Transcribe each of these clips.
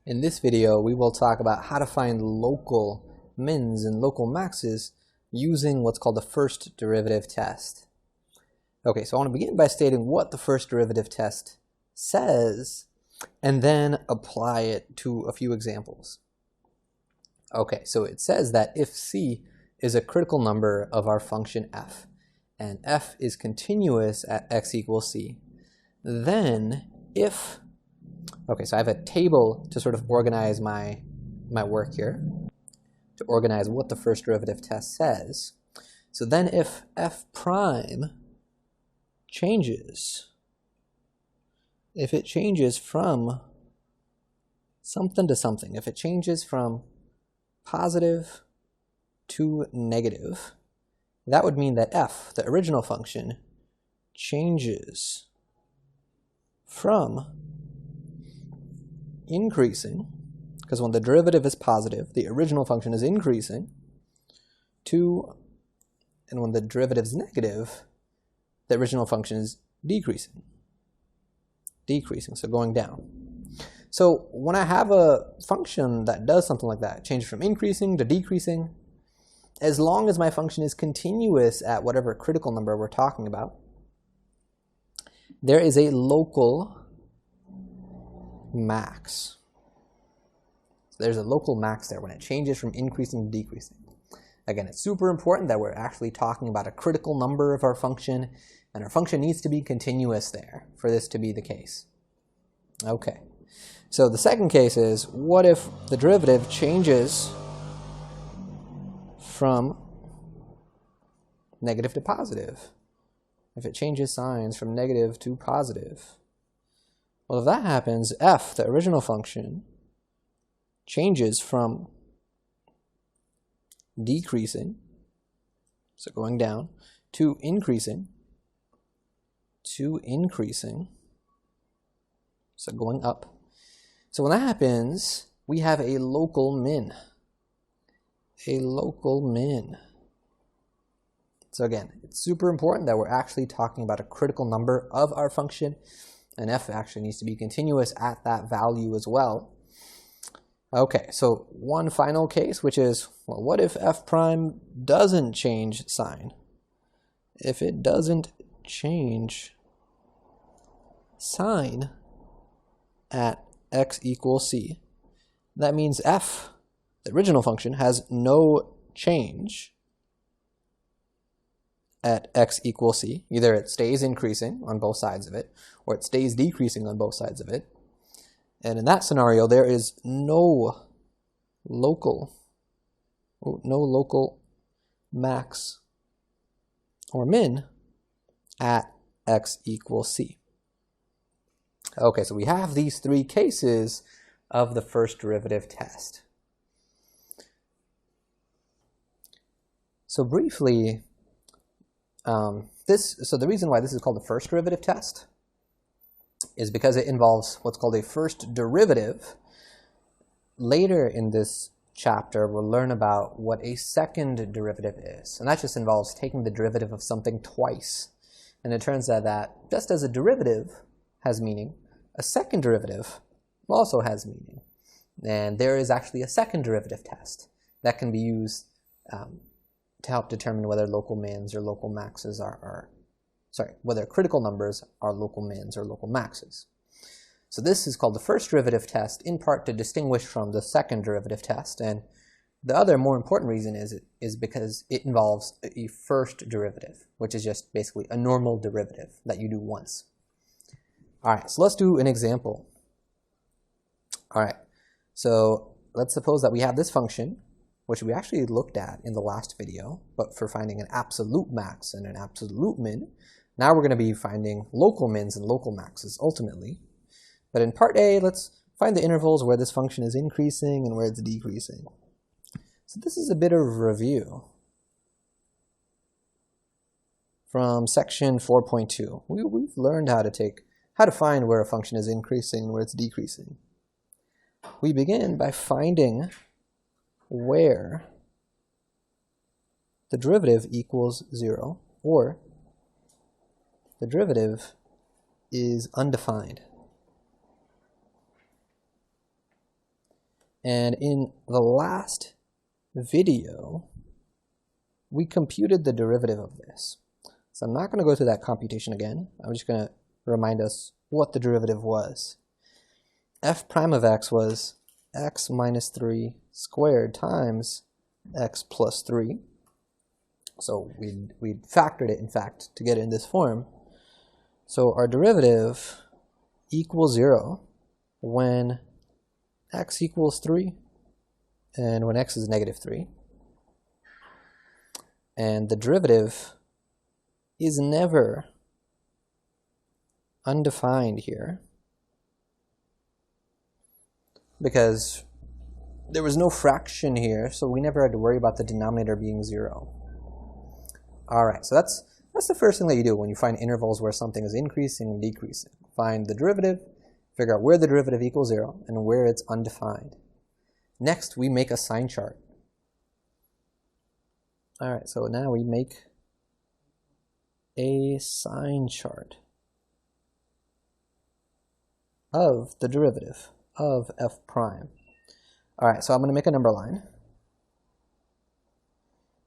In this video, we will talk about how to find local mins and local maxes using what's called the first derivative test. Okay, so I want to begin by stating what the first derivative test says and then apply it to a few examples. Okay, so it says that if c is a critical number of our function f, and f is continuous at x equals c, then if, okay, so I have a table to sort of organize my work here, to organize what the first derivative test says. So then if f prime changes, if it changes from something to something, if it changes from positive to negative, that would mean that f, the original function, changes from increasing, because when the derivative is positive, the original function is increasing, to, and when the derivative is negative, the original function is decreasing, so going down. So when I have a function that does something like that, changes from increasing to decreasing, as long as my function is continuous at whatever critical number we're talking about, there is a local max. So there's a local max there when it changes from increasing to decreasing. Again, it's super important that we're actually talking about a critical number of our function, and our function needs to be continuous there for this to be the case. Okay, so the second case is, what if the derivative changes from negative to positive? If it changes signs from negative to positive. Well, if that happens, f, the original function, changes from decreasing, so going down, to increasing, so going up. So when that happens, we have a local min. So again, it's super important that we're actually talking about a critical number of our function, and f actually needs to be continuous at that value as well. Okay, so one final case, which is, well, what if f prime doesn't change sign? If it doesn't change sign at x equals c, that means f, the original function, has no change at x equals c. Either it stays increasing on both sides of it, or it stays decreasing on both sides of it. And in that scenario, there is no local max or min at x equals c. Okay, so we have these three cases of the first derivative test. So briefly, the reason why this is called the first derivative test is because it involves what's called a first derivative. Later in this chapter, we'll learn about what a second derivative is. And that just involves taking the derivative of something twice. And it turns out that just as a derivative has meaning, a second derivative also has meaning. And there is actually a second derivative test that can be used to help determine whether local mins or local maxes whether critical numbers are local mins or local maxes. So this is called the first derivative test, in part to distinguish from the second derivative test. And the other more important reason is because it involves a first derivative, which is just basically a normal derivative that you do once. All right, so let's do an example. All right, so let's suppose that we have this function, which we actually looked at in the last video, but for finding an absolute max and an absolute min. Now we're going to be finding local mins and local maxes ultimately. But in part A, let's find the intervals where this function is increasing and where it's decreasing. So this is a bit of review from section 4.2. We've learned how to find where a function is increasing and where it's decreasing. We begin by finding where the derivative equals 0, or the derivative is undefined. And in the last video, we computed the derivative of this. So I'm not going to go through that computation again. I'm just going to remind us what the derivative was. F prime of x was x minus 3 squared times x plus 3. So we'd factored it, in fact, to get it in this form. So our derivative equals 0 when x equals 3 and when x is negative 3. And the derivative is never undefined here because there was no fraction here, so we never had to worry about the denominator being 0. Alright, so that's the first thing that you do when you find intervals where something is increasing and decreasing. Find the derivative, figure out where the derivative equals 0 and where it's undefined. Next, we make a sign chart. Alright, so now we make a sign chart of the derivative of f prime. Alright, so I'm going to make a number line.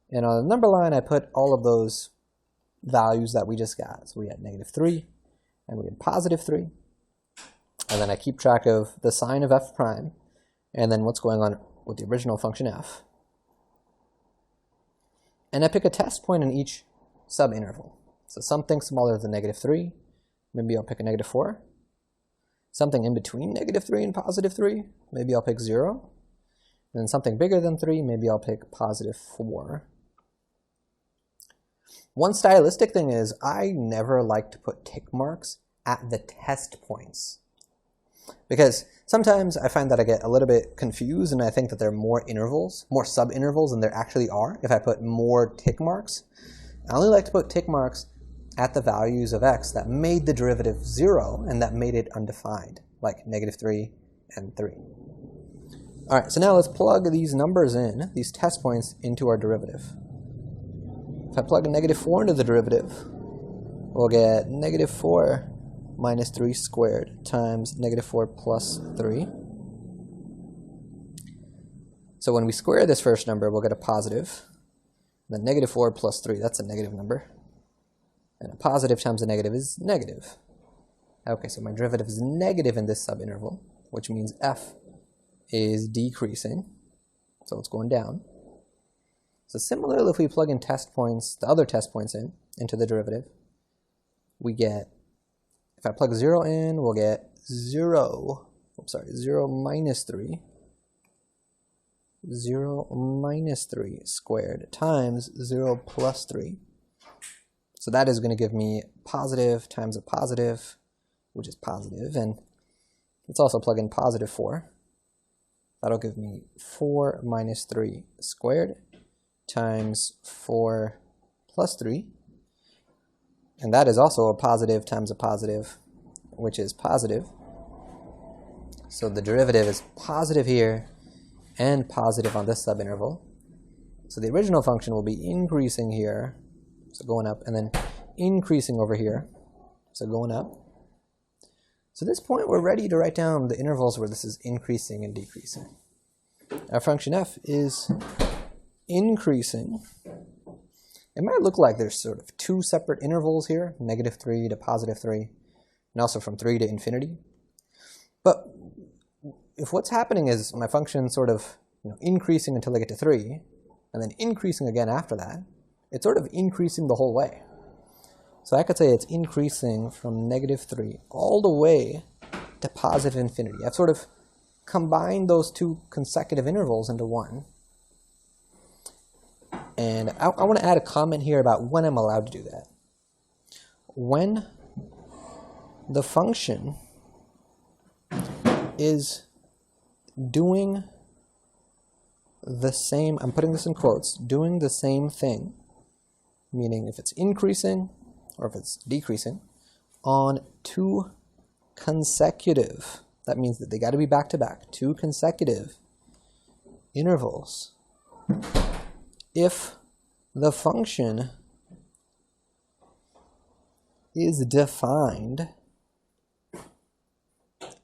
And on the number line, I put all of those values that we just got. So we had negative 3, and we had positive 3. And then I keep track of the sign of f prime, and then what's going on with the original function f. And I pick a test point in each subinterval. So something smaller than negative 3, maybe I'll pick a negative 4. Something in between negative 3 and positive 3, maybe I'll pick 0. And then something bigger than 3, maybe I'll pick positive 4. One stylistic thing is I never like to put tick marks at the test points. Because sometimes I find that I get a little bit confused and I think that there are more intervals, more subintervals than there actually are if I put more tick marks. I only like to put tick marks at the values of x that made the derivative 0 and that made it undefined, like negative 3 and 3. Alright, so now let's plug these numbers in, these test points, into our derivative. If I plug a negative 4 into the derivative, we'll get negative 4 minus 3 squared times negative 4 plus 3. So when we square this first number, we'll get a positive. Then negative 4 plus 3, that's a negative number. And a positive times a negative is negative. Okay, so my derivative is negative in this subinterval, which means f is decreasing. So it's going down. So similarly, if we plug in test points, the other test points into the derivative, we get, if I plug 0 in, we'll get 0 minus 3. 0 minus 3 squared times 0 plus 3. So that is going to give me positive times a positive, which is positive, and let's also plug in positive 4. That'll give me 4 minus 3 squared times 4 plus 3. And that is also a positive times a positive, which is positive. So the derivative is positive here and positive on this subinterval. So the original function will be increasing here, so going up, and then increasing over here, so going up. So at this point, we're ready to write down the intervals where this is increasing and decreasing. Our function f is increasing. It might look like there's sort of two separate intervals here, negative 3 to positive 3, and also from 3 to infinity. But if what's happening is my function sort of increasing until I get to 3, and then increasing again after that, it's sort of increasing the whole way. So I could say it's increasing from negative 3 all the way to positive infinity. I've sort of combined those two consecutive intervals into one. And I want to add a comment here about when I'm allowed to do that. When the function is doing the same, I'm putting this in quotes, doing the same thing, meaning if it's increasing or if it's decreasing, on two consecutive, that means that they got to be back to back, two consecutive intervals. If the function is defined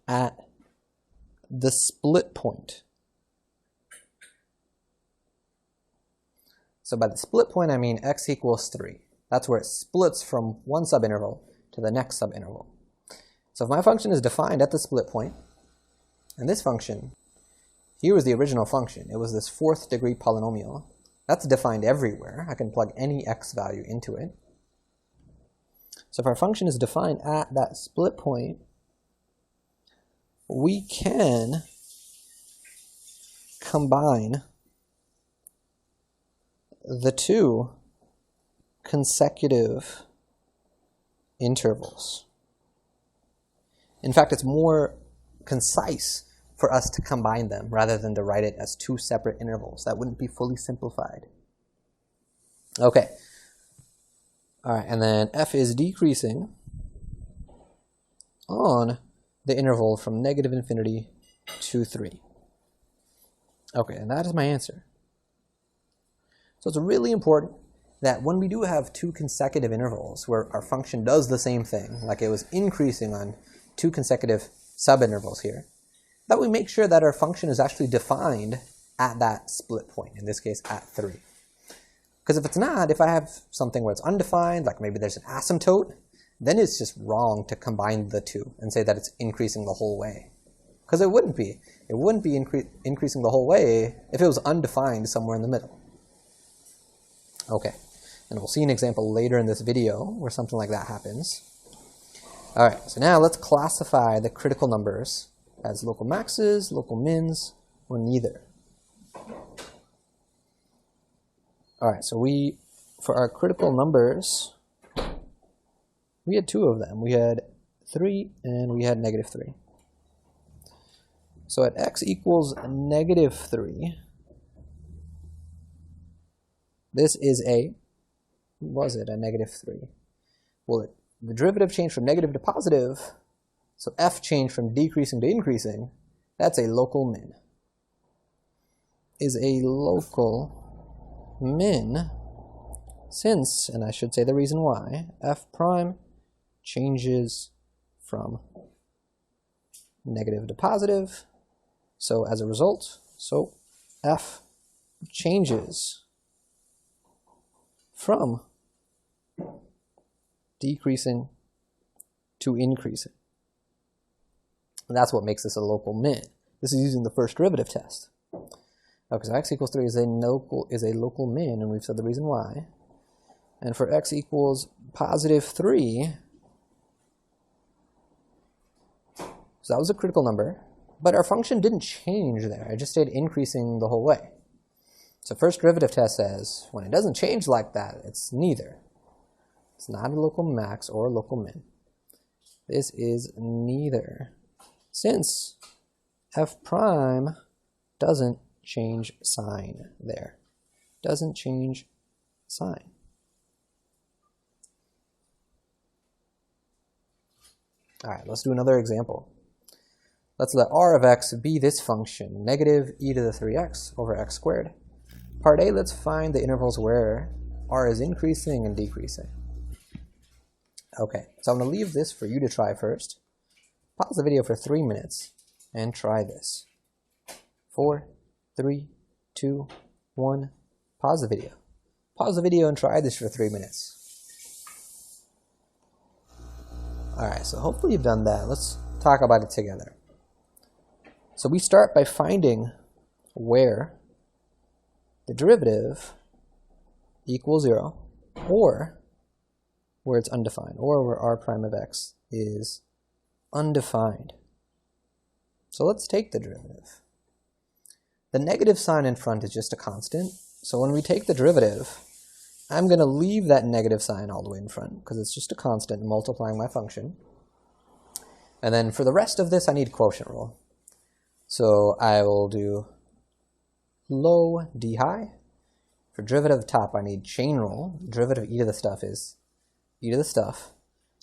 at the split point, So by the split point, I mean x equals 3. That's where it splits from one subinterval to the next subinterval. So if my function is defined at the split point, and this function, here was the original function. It was this 4th degree polynomial. That's defined everywhere. I can plug any x value into it. So if our function is defined at that split point, we can combine the two consecutive intervals. In fact, it's more concise for us to combine them rather than to write it as two separate intervals. That wouldn't be fully simplified. Okay. All right, and then f is decreasing on the interval from -infinity to 3. Okay, and that is my answer. So it's really important that when we do have two consecutive intervals where our function does the same thing, like it was increasing on two consecutive subintervals here, that we make sure that our function is actually defined at that split point, in this case at 3. Because if it's not, if I have something where it's undefined, like maybe there's an asymptote, then it's just wrong to combine the two and say that it's increasing the whole way. Because it wouldn't be. It wouldn't be increasing the whole way if it was undefined somewhere in the middle. Okay, and we'll see an example later in this video where something like that happens. All right, so now let's classify the critical numbers as local maxes, local mins, or neither. All right, so for our critical numbers, we had two of them. We had 3 and we had -3. So at x equals -3, this is was it a -3? Well, the derivative changed from negative to positive, so f changed from decreasing to increasing. That's a local min. Is a local min since, and I should say the reason why, f prime changes from negative to positive. So as a result, f changes from decreasing to increasing. And that's what makes this a local min. This is using the first derivative test. Okay, so x equals 3 is a local min, and we've said the reason why. And for x equals +3, so that was a critical number, but our function didn't change there. It just stayed increasing the whole way. So first derivative test says when it doesn't change like that, it's neither. It's not a local max or a local min. This is neither, since f prime doesn't change sign there. Doesn't change sign. All right, let's do another example. Let's let r of x be this function, -e⁻³ over x squared. Part A, let's find the intervals where r is increasing and decreasing. Okay, so I'm going to leave this for you to try first. Pause the video for 3 minutes and try this. 4, 3, 2, 1, pause the video. Pause the video and try this for 3 minutes. Alright, so hopefully you've done that. Let's talk about it together. So we start by finding where the derivative equals 0, or where it's undefined, or where r prime of x is undefined. So let's take the derivative. The negative sign in front is just a constant, so when we take the derivative, I'm going to leave that negative sign all the way in front, because it's just a constant multiplying my function. And then for the rest of this, I need quotient rule. So I will do low d high. For derivative of top, I need chain rule. Derivative of e to the stuff is e to the stuff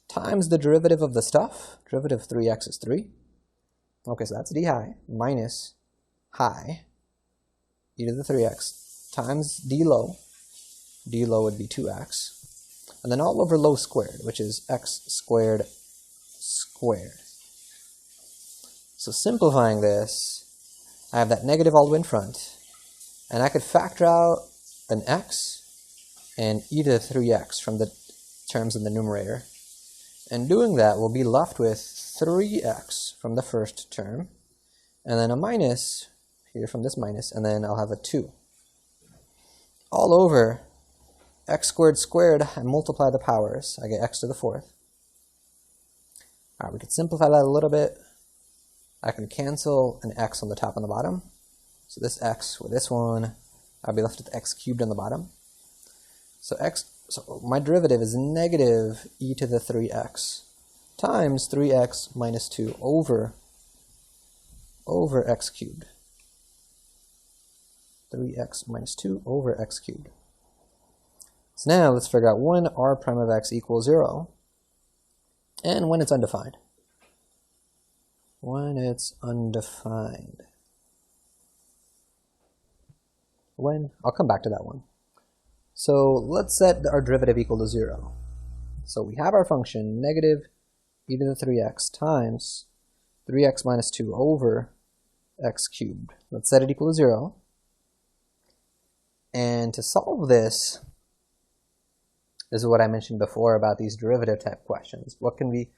times the derivative of the stuff. Derivative of 3x is 3. Okay, so that's d high minus high, e to the 3x, times d low. D low would be 2x. And then all over low squared, which is x squared squared. So simplifying this, I have that negative all the way in front, and I could factor out an x and e to the 3x from the terms in the numerator. And doing that, we'll be left with 3x from the first term, and then a minus here from this minus, and then I'll have a 2. All over x squared squared, and multiply the powers. I get x to the 4th. All right, we can simplify that a little bit. I can cancel an x on the top and the bottom. So this x with this one, I'll be left with x cubed on the bottom. So my derivative is negative e to the 3x times 3x minus 2 over x cubed. 3x minus 2 over x cubed. So now let's figure out when r prime of x equals 0 and when it's undefined. When it's undefined. When? I'll come back to that one. So let's set our derivative equal to 0. So we have our function negative e to the 3x times 3x minus 2 over x cubed. Let's set it equal to 0. And to solve this is what I mentioned before about these derivative type questions. What can be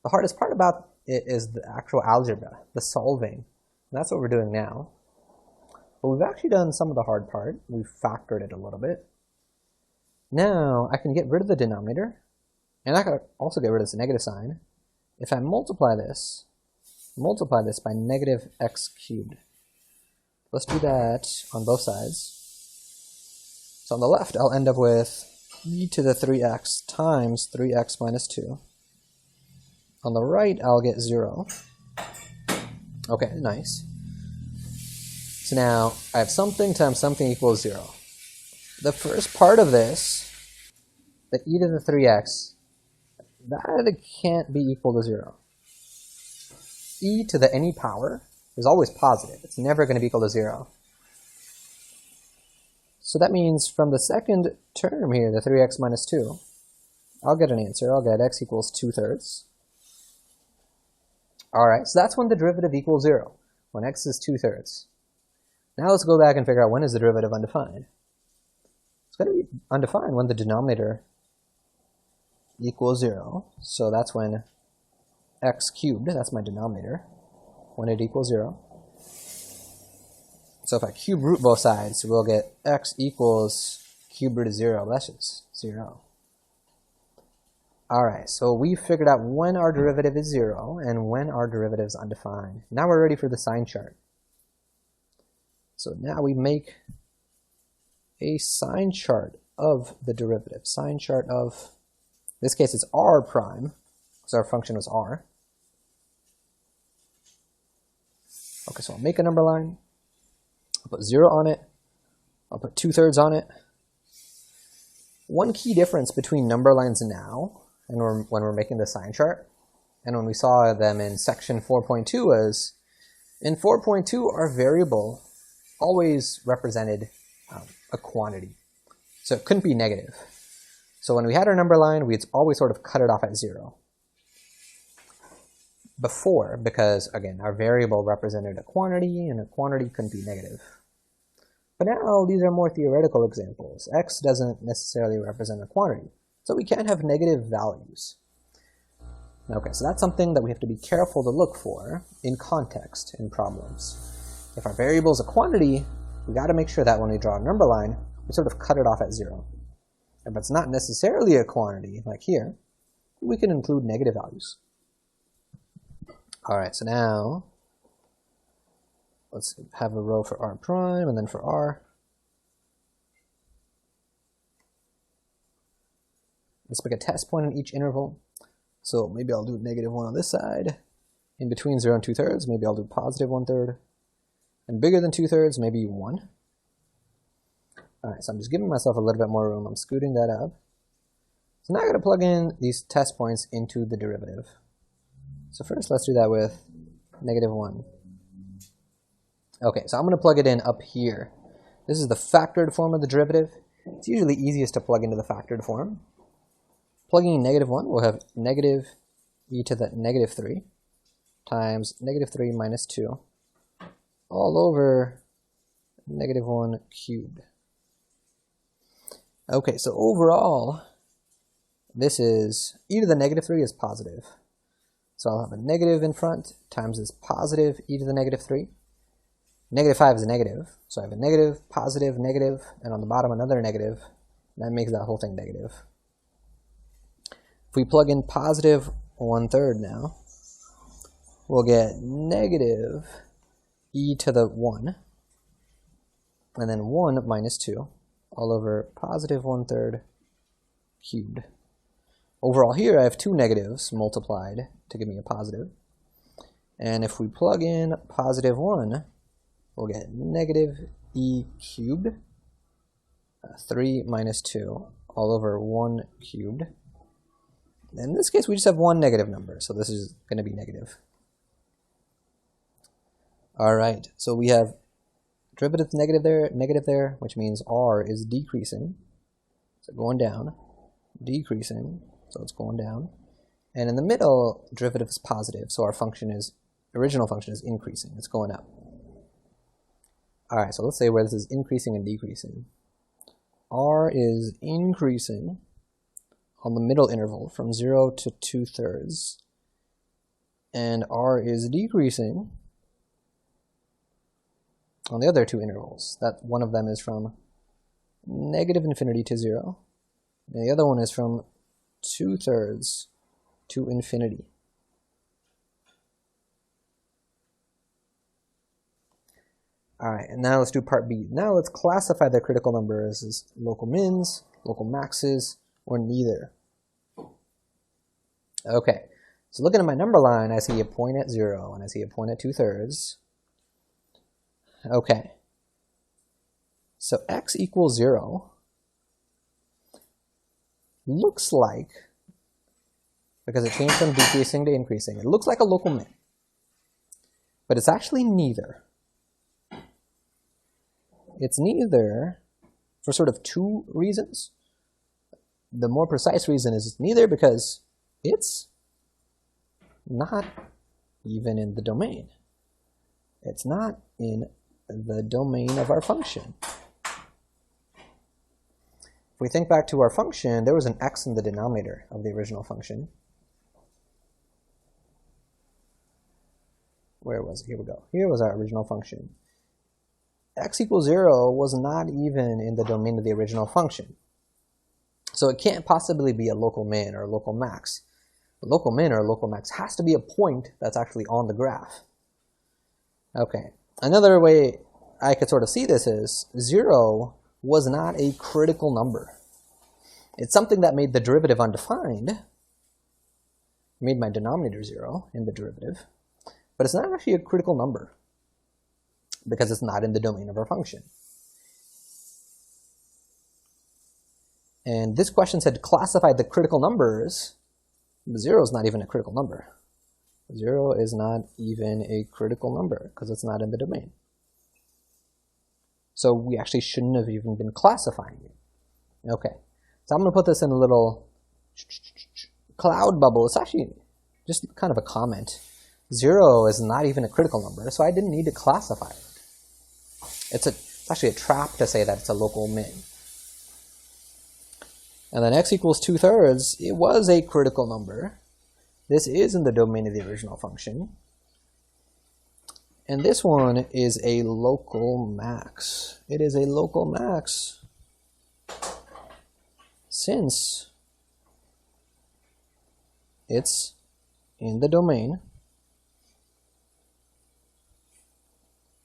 the hardest part about it is the actual algebra, the solving. And that's what we're doing now. But we've actually done some of the hard part. We've factored it a little bit. Now I can get rid of the denominator, and I can also get rid of this negative sign. If I multiply this by negative x cubed. Let's do that on both sides. So on the left, I'll end up with e to the 3x times 3x minus 2. On the right, I'll get 0. Okay, nice. So now I have something times something equals 0. The first part of this, the e to the 3x, that can't be equal to 0. E to the any power is always positive. It's never going to be equal to 0. So that means from the second term here, the 3x minus 2, I'll get an answer. I'll get x equals 2/3. Alright, so that's when the derivative equals 0, when x is 2/3. Now let's go back and figure out when is the derivative undefined. It's going to be undefined when the denominator equals 0. So that's when x cubed, that's my denominator, when it equals 0. So if I cube root both sides, we'll get x equals cube root of 0. That's just 0. Alright, so we figured out when our derivative is 0 and when our derivative is undefined. Now we're ready for the sign chart. So now we make a sign chart of the derivative. Sign chart of, in this case it's r prime, because our function was r. Okay, so I'll make a number line. I'll put 0 on it. I'll put 2/3 on it. One key difference between number lines now and when we're making the sign chart and when we saw them in section 4.2 was, in 4.2 our variable always represented a quantity. So it couldn't be negative. So when we had our number line, we'd always sort of cut it off at 0. Before, because again, our variable represented a quantity, and a quantity couldn't be negative. But now these are more theoretical examples. X doesn't necessarily represent a quantity, so we can't have negative values. Okay, so that's something that we have to be careful to look for in context in problems. If our variable is a quantity, we got to make sure that when we draw a number line, we sort of cut it off at 0. If it's not necessarily a quantity, like here, we can include negative values. Alright, so now let's have a row for r prime and then for r. Let's pick a test point in each interval. So maybe I'll do -1 on this side. In between 0 and 2/3, maybe I'll do +1/3. And bigger than 2/3, maybe 1. Alright, so I'm just giving myself a little bit more room. I'm scooting that up. So now I got to plug in these test points into the derivative. So first let's do that with -1. Okay, so I'm going to plug it in up here. This is the factored form of the derivative. It's usually easiest to plug into the factored form. Plugging in -1, we'll have negative e to the -3 times -3 minus 2 all over -1 cubed. Okay, so overall, this is e to the negative 3 is positive. So I'll have a negative in front times this positive e to the negative 3. Negative 5 is a negative, so I have a negative, positive, negative, and on the bottom another negative. That makes that whole thing negative. If we plug in positive 1/3 now, we'll get negative e to the 1, and then 1 minus 2, all over positive 1/3 cubed. Overall here I have two negatives multiplied to give me a positive. And if we plug in positive 1, we'll get negative e cubed, 3 minus 2, all over 1 cubed. In this case, we just have one negative number, so this is going to be negative. All right, so we have derivative negative there, which means r is decreasing. So going down, decreasing, so it's going down. And in the middle, derivative is positive, so our original function is increasing, it's going up. All right, so let's say where this is increasing and decreasing. R is increasing on the middle interval from 0 to 2/3, and R is decreasing on the other two intervals. That one of them is from negative infinity to 0, and the other one is from 2/3 to infinity. All right, and now let's do part B. Now let's classify the critical numbers as local mins, local maxes, or neither. Okay, so looking at my number line, I see a point at 0, and I see a point at 2/3. Okay, so x equals 0 looks like, because it changed from decreasing to increasing, it looks like a local min, but it's actually neither. It's neither for sort of two reasons. The more precise reason is it's neither because it's not even in the domain. It's not in the domain of our function. If we think back to our function, there was an x in the denominator of the original function. Where was it? Here we go. Here was our original function. X equals 0 was not even in the domain of the original function. So it can't possibly be a local min or a local max. A local min or a local max has to be a point that's actually on the graph. Okay, another way I could sort of see this is 0 was not a critical number. It's something that made the derivative undefined, made my denominator 0 in the derivative, but it's not actually a critical number because it's not in the domain of our function. And this question said classify the critical numbers. 0 is not even a critical number. 0 is not even a critical number because it's not in the domain. So we actually shouldn't have even been classifying it. Okay, so I'm going to put this in a little cloud bubble. It's actually just kind of a comment. 0 is not even a critical number, so I didn't need to classify it. It's actually a trap to say that it's a local min. And then x equals 2/3, it was a critical number. This is in the domain of the original function. And this one is a local max. It is a local max since it's in the domain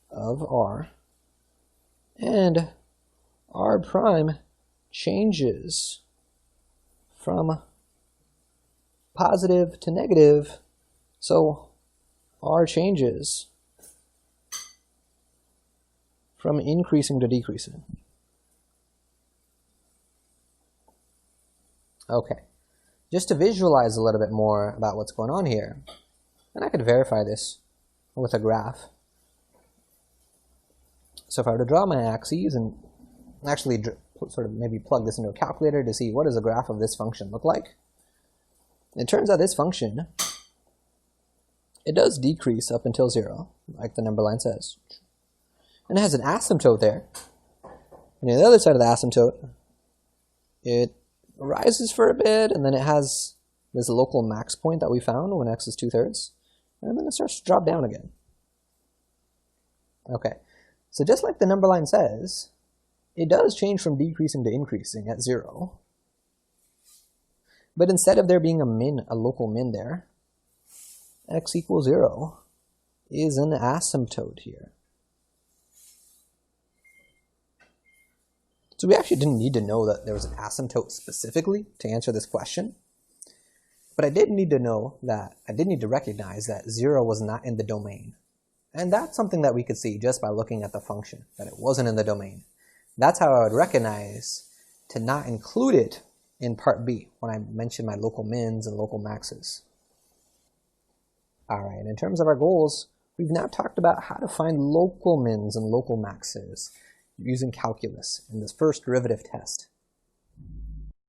of R, and R prime changes from positive to negative, so R changes from increasing to decreasing. Okay, just to visualize a little bit more about what's going on here, and I could verify this with a graph. So if I were to draw my axes and actually sort of maybe plug this into a calculator to see what does a graph of this function look like, it turns out this function, it does decrease up until 0, like the number line says. And it has an asymptote there. And on the other side of the asymptote, it rises for a bit, and then it has this local max point that we found when x is 2/3, and then it starts to drop down again. Okay, so just like the number line says, it does change from decreasing to increasing at 0. But instead of there being a local min there, x equals 0 is an asymptote here. So we actually didn't need to know that there was an asymptote specifically to answer this question. But I did need to recognize that 0 was not in the domain. And that's something that we could see just by looking at the function, that it wasn't in the domain. That's how I would recognize to not include it in part B when I mentioned my local mins and local maxes. Alright, in terms of our goals, we've now talked about how to find local mins and local maxes using calculus in this first derivative test.